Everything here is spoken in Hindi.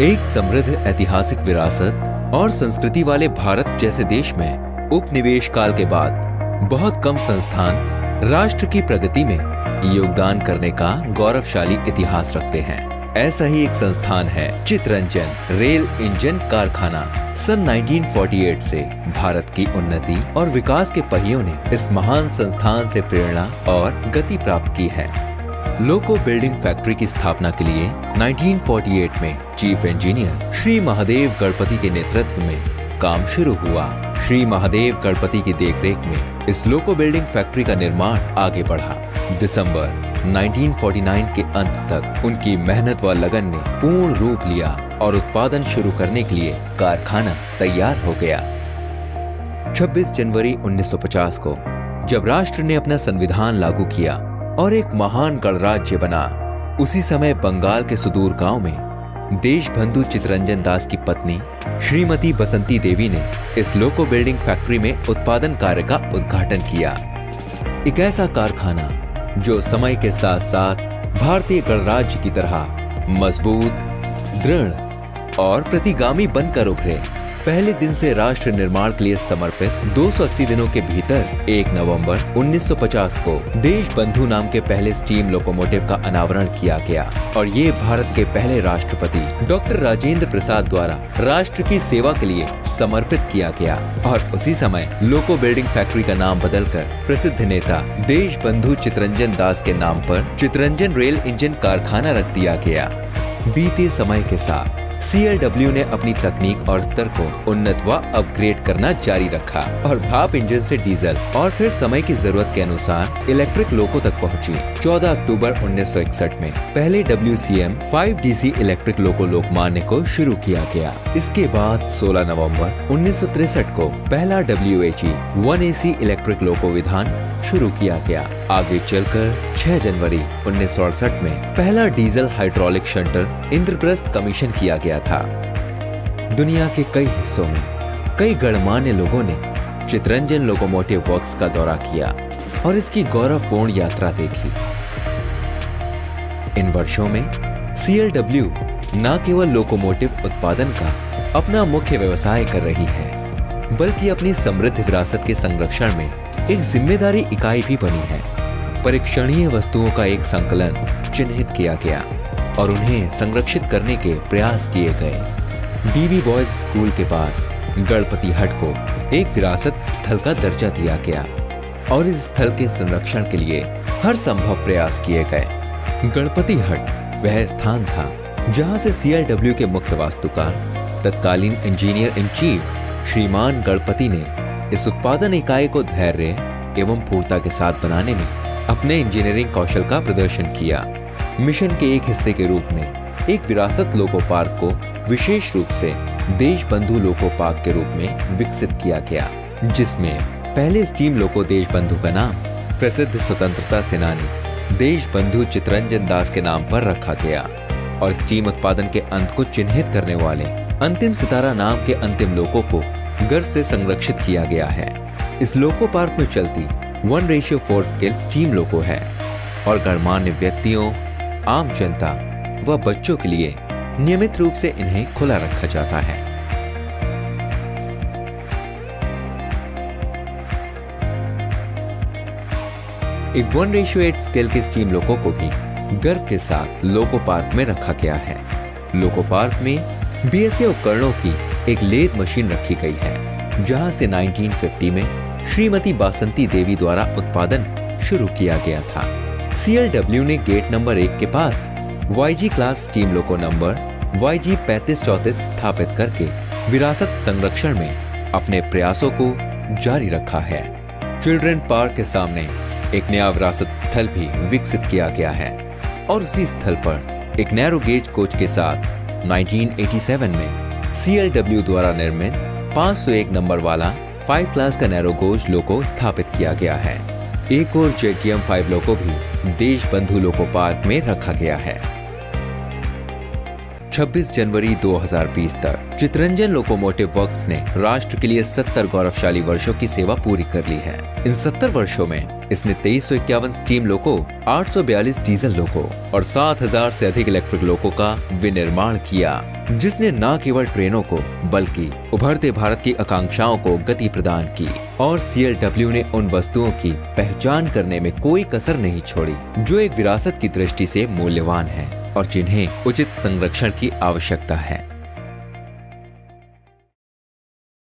एक समृद्ध ऐतिहासिक विरासत और संस्कृति वाले भारत जैसे देश में उपनिवेश काल के बाद बहुत कम संस्थान राष्ट्र की प्रगति में योगदान करने का गौरवशाली इतिहास रखते हैं। ऐसा ही एक संस्थान है चितरंजन रेल इंजन कारखाना। सन 1948 से भारत की उन्नति और विकास के पहियों ने इस महान संस्थान से प्रेरणा और गति प्राप्त की है। लोको बिल्डिंग फैक्ट्री की स्थापना के लिए 1948 में चीफ इंजीनियर श्री महादेव गणपति के नेतृत्व में काम शुरू हुआ। श्री महादेव गणपति की देखरेख में इस लोको बिल्डिंग फैक्ट्री का निर्माण आगे बढ़ा। दिसंबर 1949 के अंत तक उनकी मेहनत व लगन ने पूर्ण रूप लिया और उत्पादन शुरू करने के लिए कारखाना तैयार हो गया। 26 जनवरी 1950 को जब राष्ट्र ने अपना संविधान लागू किया और एक महान गणराज्य बना, उसी समय बंगाल के सुदूर गांव में देशबंधु चितरंजन दास की पत्नी श्रीमती बसंती देवी ने इस लोको बिल्डिंग फैक्ट्री में उत्पादन कार्य का उद्घाटन किया। एक ऐसा कारखाना जो समय के साथ साथ भारतीय गणराज्य की तरह मजबूत, दृढ़ और प्रतिगामी बनकर उभरे। पहले दिन से राष्ट्र निर्माण के लिए समर्पित 280 दिनों के भीतर 1 नवंबर 1950 को देशबंधु नाम के पहले स्टीम लोकोमोटिव का अनावरण किया गया और ये भारत के पहले राष्ट्रपति डॉक्टर राजेंद्र प्रसाद द्वारा राष्ट्र की सेवा के लिए समर्पित किया गया। और उसी समय लोको बिल्डिंग फैक्ट्री का नाम बदलकर प्रसिद्ध नेता देशबंधु चितरंजन दास के नाम पर चितरंजन रेल इंजन कारखाना रख दिया गया। बीते समय के साथ CLW ने अपनी तकनीक और स्तर को उन्नत व अपग्रेड करना जारी रखा और भाप इंजन से डीजल और फिर समय की जरूरत के अनुसार इलेक्ट्रिक लोको तक पहुंची। 14 अक्टूबर 1961 में पहले WCM 5DC electric loco Lokmanya को शुरू किया गया। इसके बाद 16 नवंबर 1963 को पहला WHE 1AC इलेक्ट्रिक लोको विधान शुरू किया गया। आगे चलकर 6 जनवरी 1968 में पहला diesel hydraulic shunter Indraprastha commission किया गया था। दुनिया के कई हिस्सों में कई गणमान्य लोगों ने चितरंजन लोकोमोटिव वर्क्स का दौरा किया और इसकी गौरवपूर्ण यात्रा देखी। इन वर्षों में CLW न केवल लोकोमोटिव उत्पादन का अपना मुख्य व्यवसाय कर रही है, बल्कि अपनी समृद्ध विरासत के संरक्षण में एक जिम्मेदारी इकाई भी बनी है। परीक्षणीय वस्तुओं का एक संकलन चिन्हित किया गया और उन्हें संरक्षित करने के प्रयास किए गए। डीवी बॉयज स्कूल के पास गणपति हट को एक विरासत स्थल का दर्जा दिया गया और इस स्थल के संरक्षण के लिए हर संभव प्रयास किए गए। गणपति हट वह स्थान था जहां से CLW के मुख्य वास्तुकार तत्कालीन इंजीनियर इन चीफ श्रीमान गणपति ने इस उत्पादन इकाई को धैर्य एवं पूर्णता के साथ बनाने में अपने इंजीनियरिंग कौशल का प्रदर्शन किया। मिशन के एक हिस्से के रूप में एक विरासत लोको पार्क को विशेष रूप से देशबंधु लोको पार्क के रूप में विकसित किया गया, जिसमें पहले स्टीम लोको देशबंधु का नाम प्रसिद्ध स्वतंत्रता सेनानी देशबंधु चितरंजन दास के नाम पर रखा गया और स्टीम उत्पादन के अंत को चिन्हित करने वाले अंतिम सितारा नाम के अंतिम लोको को गर्व से संरक्षित किया गया है। इस लोको पार्क में चलती 1:4 स्केल स्टीम लोको है और गणमान्य व्यक्तियों, आम जनता व बच्चों के लिए नियमित रूप से इन्हें खुला रखा जाता है। एक 1:8 स्केल के स्टीम लोको को भी गर्व के साथ लोको पार्क में रखा गया है। लोको पार्क में BSA उपकरणों की एक लेथ मशीन रखी गई है, जहां से 1950 में श्रीमती बासंती देवी द्वारा उत्पादन शुरू किया गया था। CLW ने गेट नंबर 1 के पास YG क्लास स्टीम लोको नंबर YG 3534 स्थापित करके विरासत संरक्षण में अपने प्रयासों को जारी रखा है। चिल्ड्रन पार्क के सामने एक नया विरासत स्थल भी विकसित किया गया है और उसी स्थल पर एक नैरो गेज कोच के साथ 1987 में CLW द्वारा निर्मित 501 नंबर वाला 5 क्लास का नैरो गोज लोको स्थापित किया गया है। एक और JTM 5 लोको भी देशबंधु लोको पार्क में रखा गया है। 26 जनवरी 2020 तक चितरंजन लोकोमोटिव वर्क्स ने राष्ट्र के लिए 70 गौरवशाली वर्षों की सेवा पूरी कर ली है। इन 70 वर्षों में इसने 2351 स्टीम लोको, 842 डीजल लोको और 7000 से अधिक इलेक्ट्रिक लोको का विनिर्माण किया, जिसने न केवल ट्रेनों को बल्कि उभरते भारत की आकांक्षाओं को गति प्रदान की। और CLW ने उन वस्तुओं की पहचान करने में कोई कसर नहीं छोड़ी जो एक विरासत की दृष्टि से मूल्यवान है और जिन्हें उचित संरक्षण की आवश्यकता है।